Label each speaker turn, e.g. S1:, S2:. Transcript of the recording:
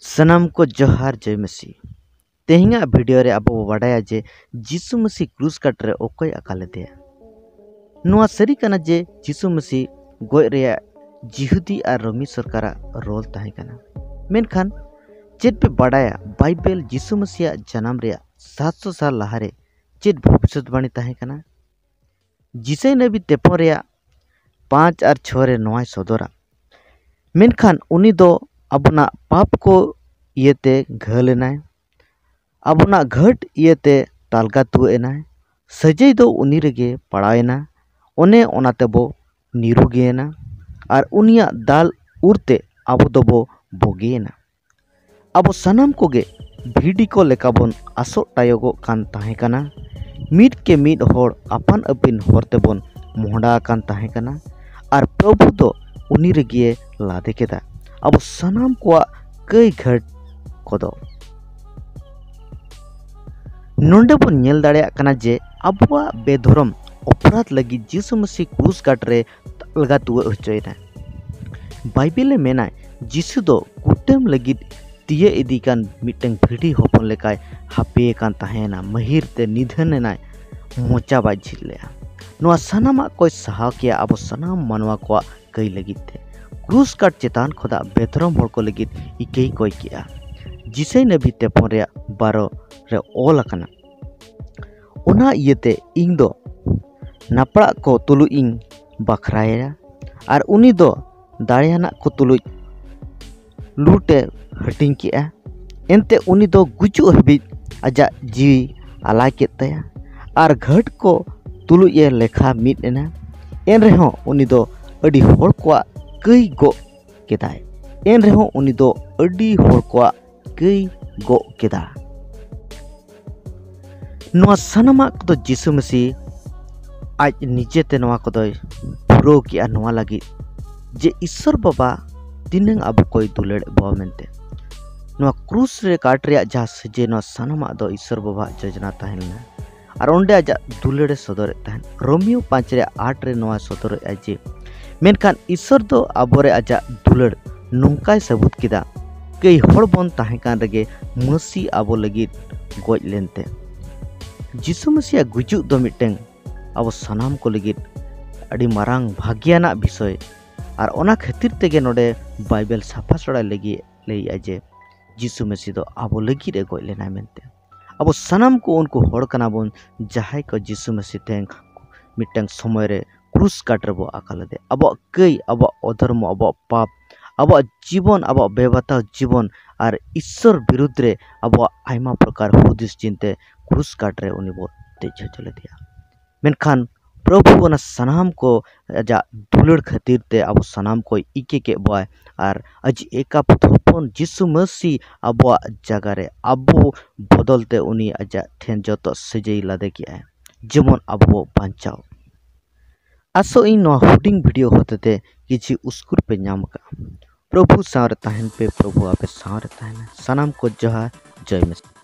S1: सनाम को जोहार जय मसीह। तेहिंगा वीडियो रे अब बाडाया जे जीसु मसीह क्रूस काट रे ओकोय अकाले दे नुआ सरी कना जे जीसु मसीह गोय रे जिहुदी और रोमी सरकार रोल ताहे कना। मेनखान चेत पे बाडाया बाइबल जीसु मसीह जन्म रे 700 साल लहारे चेत भविष्यवाणी ताहे कना। जिसे नबी तेपो रे 5 और 6 रे नोय सदरा मेनखान उनी दो अबना पाप को इयते घलेनाय अबना घट इयते तालगा तुएनाय सजय दो उनी रेगे पड़ायना ओने ओनाते बो निरोगेना और उनिया दाल उरते अब दबो बोगेना। अब सनाम कोगे भिडी को लेकाबन आसो टायोगो कान ताहे कना। मीट के मीट होड़ अपन अपिन होरते बन मोहडा कान ताहे कना और प्रभु दो उनी रेगे लादे केदा। अब सनाम को कई घट कोदो नोंडे बन नेल दाड़ेया कना जे अबुआ बेधरम अपराध लगी जीसु मसीह क्रूस काट रे लगा तुआ होचोयना। बाइबल मेनाय जीसु दो कुटम लगी तिये इदी कान मिटंग भिडी होपन लेकाय हापे कान ताहेना महिर ते निधन नाय मोचा बाय झिलया। नोआ सनामा कोई सहा किया अब सनाम मनवा को कई लगी थे क्रूस काट चेतान खोदा बेधरम होड़ को लगी इके कोई किया। जिसे नबी तेपन रे 12 रे ओल अकना ओना इयते इंग दो नापड़ा को तुलु इंग बखराया और उनी दो दाड़ियाना को तुलु लूटे हटिंग किया। एनते उनी दो गुजु हबी आजा जीवी आलाय के तया और घट को तुलु ये लेखा मिट एना। एन रेहो उनी दो अडी होड़ को कई गो केदाय एन रेहो उनी दो अडी होड़ को कई गो केदा। नोआ सनामा को जीसु मसीह आज निजेते नोआ को पुरो किया नोआ लगी जे ईश्वर बाबा तिनंग अब कोई दुलड़ बो मेनते नोआ क्रूस रे काट रे जा सजे नोआ सनामा दो ईश्वर बाबा योजना ताहेलना और ओंडे आजा दुलड़े सदर ताहेन। रोमियो 5 रे 8 रे नोआ सदर जे मेनखान ईश्वर दो आबोरे आजा दुलड़ नोंकाय सबूत किदा कई होड़ बन ताहे कान रेगे मसी आबो लगी गोज लेनते। जीसु मसीह गुजुक दो मिटेंग अब सनाम को लगी अड़ी मारांग भाग्याना विषय और ओना खातिर तेगे नोडे बाइबल साफा सड़ा लगी लैया जे जीसु मसीह दो आबो लगी रे गोज लेना मेनते। अब सनाम को उनको होड़ कना बन जहाय को जीसु मसीह तेंग मिटेंग समय रे क्रूस काट रे बो अकाल दे अब कई अब अधर्म अब पाप अब जीवन अब बेबाता जीवन और ईश्वर विरुद्ध रे अब आयमा प्रकार हुदिस चिंते क्रूस काट रे उनी बो तेज चले दिया। मेनखान प्रभु ओना सनाम को जा दुलड़ खातिर ते अब सनाम को इके के बॉय और अज एका पुथोपन जीसु मसीह अब जगह रे अब बदलते उनी अजा ठेन जतो सजई लादे किया जेमन अब बांचाओ। आसो इन हुडिंग वीडियो होते किछि उस्कुर पे नाम का प्रभु सावर ताहन पे प्रभु आपे सावर ताहन सनाम को जोहार जय मसीह।